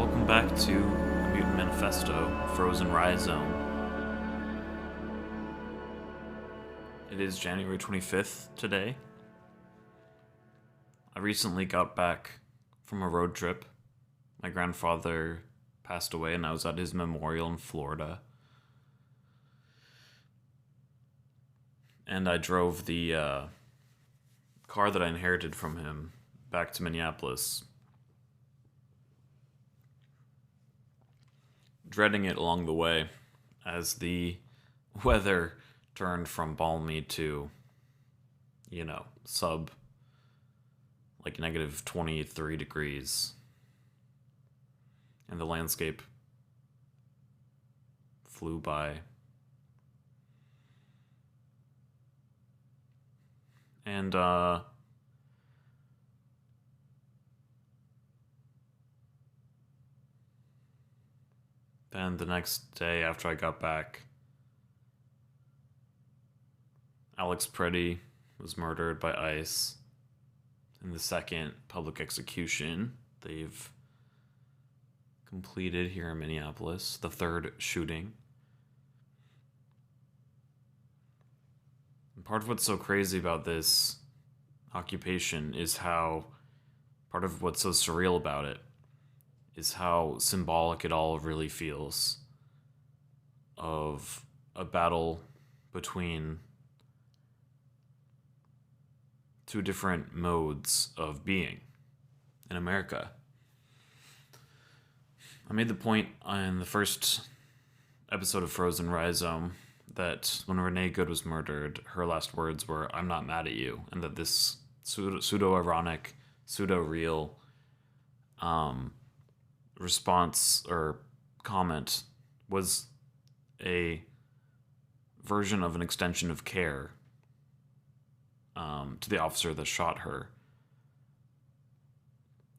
Welcome back to the Mutant Manifesto, Frozen Rhizome. It is January 25th today. I recently got back from a road trip. My grandfather passed away and I was at his memorial in Florida. And I drove the car that I inherited from him back to Minneapolis, dreading it along the way as the weather turned from balmy to, sub like negative 23 degrees. And the landscape flew by. And then the next day after I got back, Alex Pretti was murdered by ICE in the second public execution they've completed here in Minneapolis, the third shooting. And part of what's so crazy about this occupation is how, part of what's so surreal about it is how symbolic it all really feels of a battle between two different modes of being in America. I made the point in the first episode of Frozen Rhizome that when Renee Good was murdered, her last words were, "I'm not mad at you," and that this pseudo-ironic, pseudo-real response or comment was a version of an extension of care to the officer that shot her.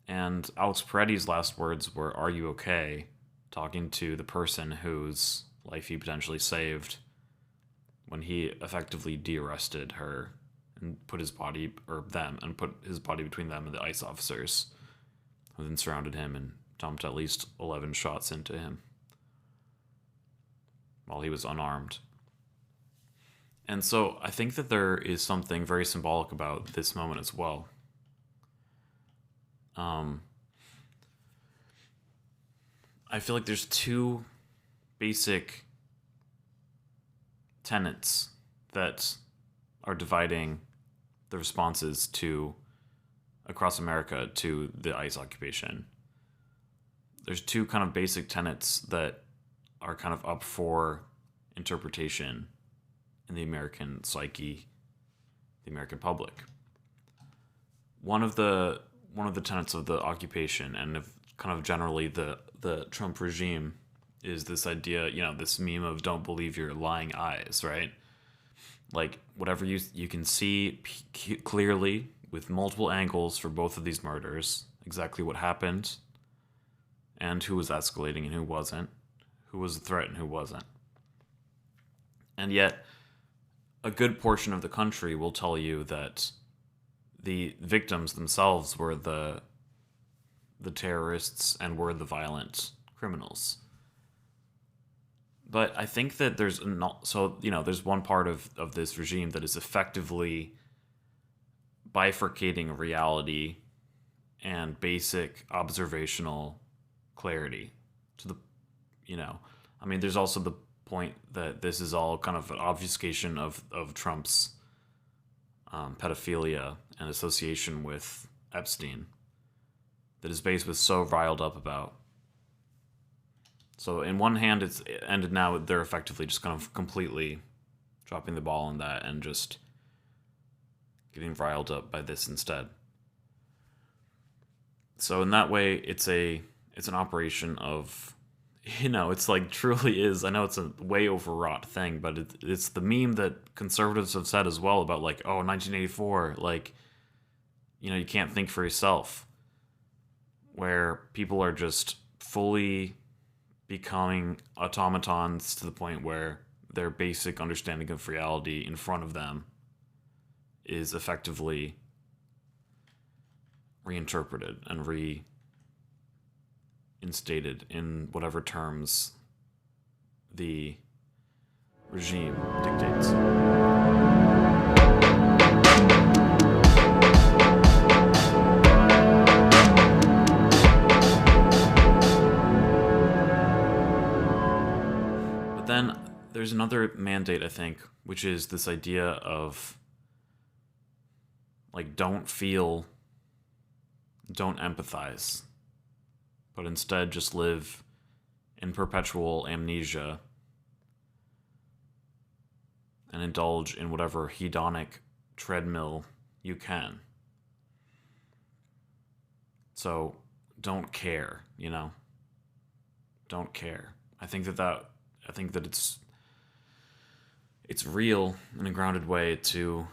And Alex Peretti's last words were, "Are you okay?" talking to the person whose life he potentially saved when he effectively de-arrested her and put his body, or them, and put his body between them and the ICE officers, who then surrounded him and dumped at least 11 shots into him while he was unarmed. And so I think that there is something very symbolic about this moment as well. I feel like there's two basic tenets that are dividing the responses to across America to the ICE occupation. There's two kind of basic tenets that are kind of up for interpretation in the American psyche, the American public. One of the tenets of the occupation and of kind of generally the Trump regime is this idea, this meme of "don't believe your lying eyes," right? Like, whatever you can see clearly with multiple angles for both of these murders, exactly what happened and who was escalating and who wasn't, who was a threat and who wasn't. And yet, a good portion of the country will tell you that the victims themselves were the terrorists and were the violent criminals. But I think that there's there's one part of this regime that is effectively bifurcating reality and basic observational clarity to the, there's also the point that this is all kind of an obfuscation of Trump's pedophilia and association with Epstein that his base was so riled up about. So in one hand, it's ended now. They're effectively just kind of completely dropping the ball on that and just getting riled up by this instead. So in that way, it's an operation of, it's like truly is. I know it's a way overwrought thing, but it's the meme that conservatives have said as well about 1984, you can't think for yourself, where people are just fully becoming automatons to the point where their basic understanding of reality in front of them is effectively reinterpreted and instated in whatever terms the regime dictates. But then there's another mandate, I think, which is this idea of like, don't feel, don't empathize, but instead just live in perpetual amnesia and indulge in whatever hedonic treadmill you can. So don't care, you know? Don't care. I think that it's real in a grounded way to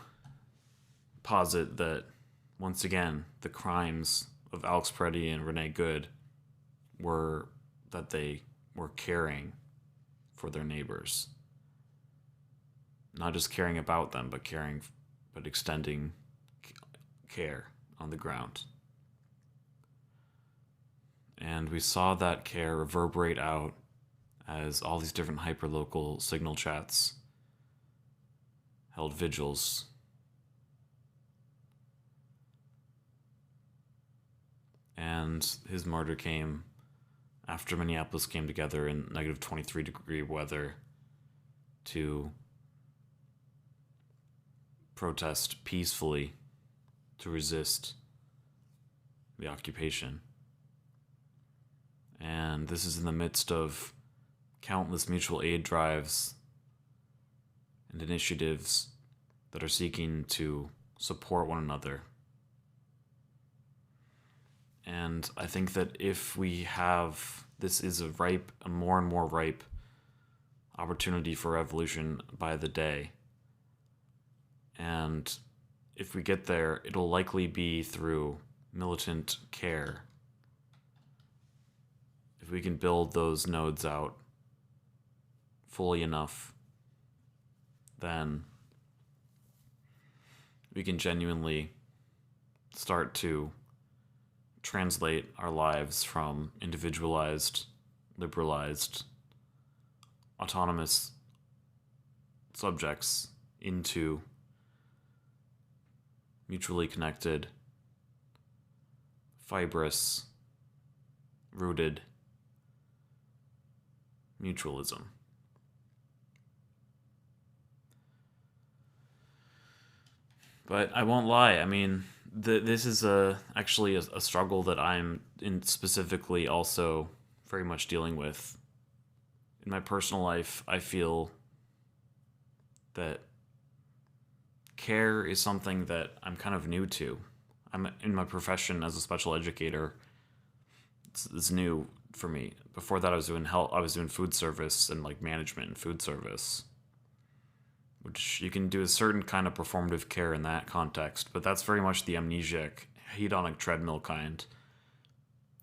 posit that, once again, the crimes of Alex Pretti and Renee Good were that they were caring for their neighbors. Not just caring about them, but extending care on the ground. And we saw that care reverberate out as all these different hyperlocal signal chats held vigils. And his murder came after Minneapolis came together in negative 23-degree weather to protest peacefully to resist the occupation. And this is in the midst of countless mutual aid drives and initiatives that are seeking to support one another. And I think that if we have, this is a more and more ripe opportunity for revolution by the day. And if we get there, it'll likely be through militant care. If we can build those nodes out fully enough, then we can genuinely start to translate our lives from individualized, liberalized, autonomous subjects into mutually connected, fibrous, rooted mutualism. But I won't lie, I mean, this is actually a struggle that I'm specifically also very much dealing with. In my personal life, I feel that care is something that I'm kind of new to. I'm in my profession as a special educator. It's new for me. Before that, I was doing food service and like management and food service, which you can do a certain kind of performative care in that context, but that's very much the amnesiac, hedonic treadmill kind.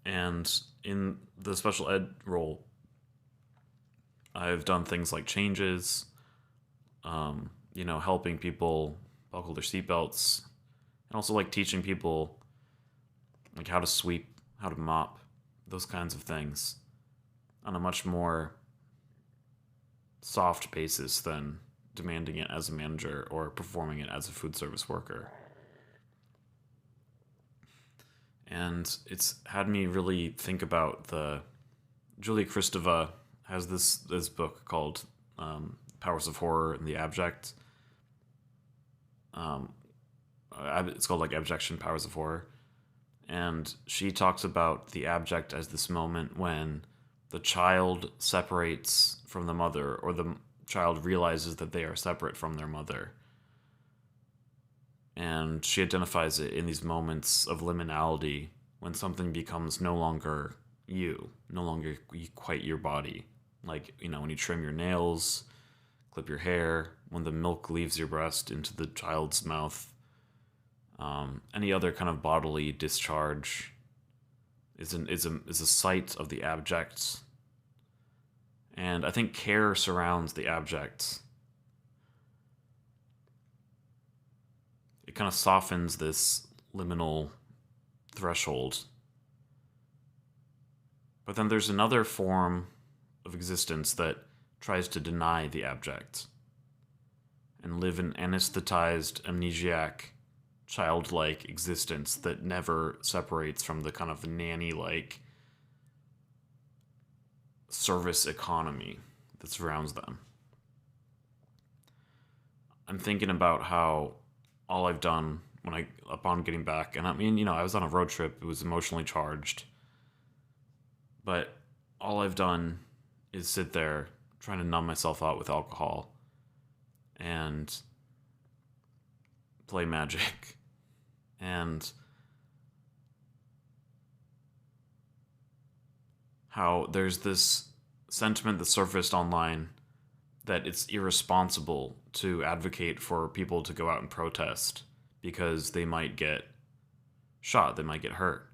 And in the special ed role, I've done things like changes, helping people buckle their seatbelts, and also like teaching people like how to sweep, how to mop, those kinds of things on a much more soft basis than demanding it as a manager or performing it as a food service worker. And it's had me really think about Julia Kristeva has this book called Powers of Horror and the Abject. It's called like Abjection, Powers of Horror. And she talks about the abject as this moment when the child separates from the mother, or the child realizes that they are separate from their mother. And she identifies it in these moments of liminality when something becomes no longer you, no longer quite your body. Like, when you trim your nails, clip your hair, when the milk leaves your breast into the child's mouth, any other kind of bodily discharge is a site of the abject. And I think care surrounds the abject. It kind of softens this liminal threshold, But then there's another form of existence that tries to deny the abject and live an anesthetized, amnesiac, childlike existence that never separates from the kind of nanny-like service economy that surrounds them. I'm thinking about how all I've done upon getting back, and I mean, I was on a road trip, it was emotionally charged, but all I've done is sit there trying to numb myself out with alcohol and play Magic. And how there's this sentiment that surfaced online that it's irresponsible to advocate for people to go out and protest because they might get shot, they might get hurt.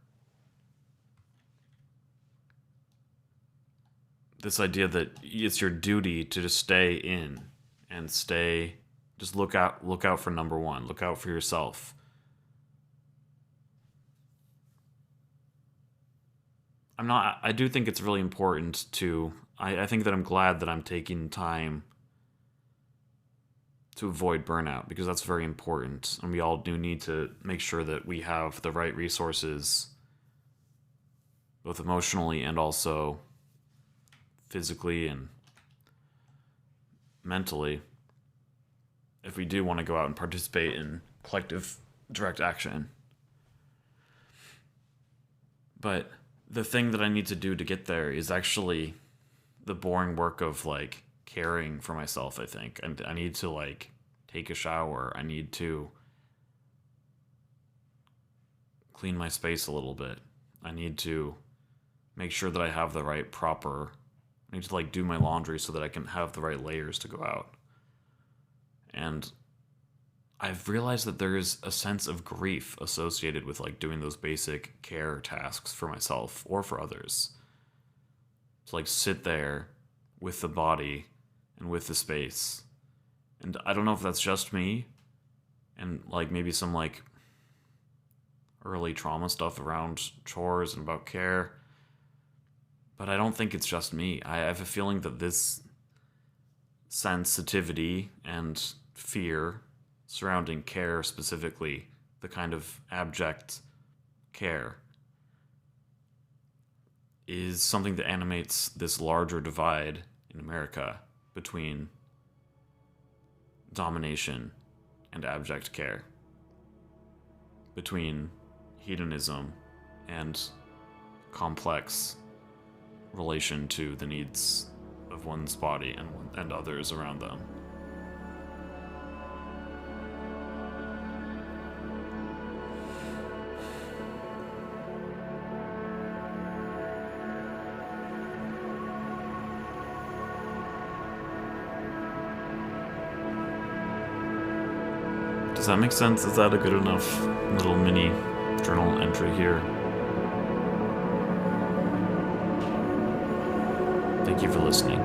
This idea that it's your duty to just stay in and just look out for number one, look out for yourself. I do think it's really important I think that I'm glad that I'm taking time to avoid burnout, because that's very important. And we all do need to make sure that we have the right resources, both emotionally and also physically and mentally, if we do want to go out and participate in collective direct action. But the thing that I need to do to get there is actually the boring work of caring for myself, I think. And I need to take a shower. I need to clean my space a little bit. I need to make sure that I have the right I need to do my laundry so that I can have the right layers to go out. And I've realized that there is a sense of grief associated with doing those basic care tasks for myself or for others. To sit there with the body and with the space. And I don't know if that's just me and maybe some early trauma stuff around chores and about care. But I don't think it's just me. I have a feeling that this sensitivity and fear surrounding care, specifically the kind of abject care, is something that animates this larger divide in America between domination and abject care, between hedonism and complex relation to the needs of one's body and others around them. Does that make sense? Is that a good enough little mini journal entry here? Thank you for listening.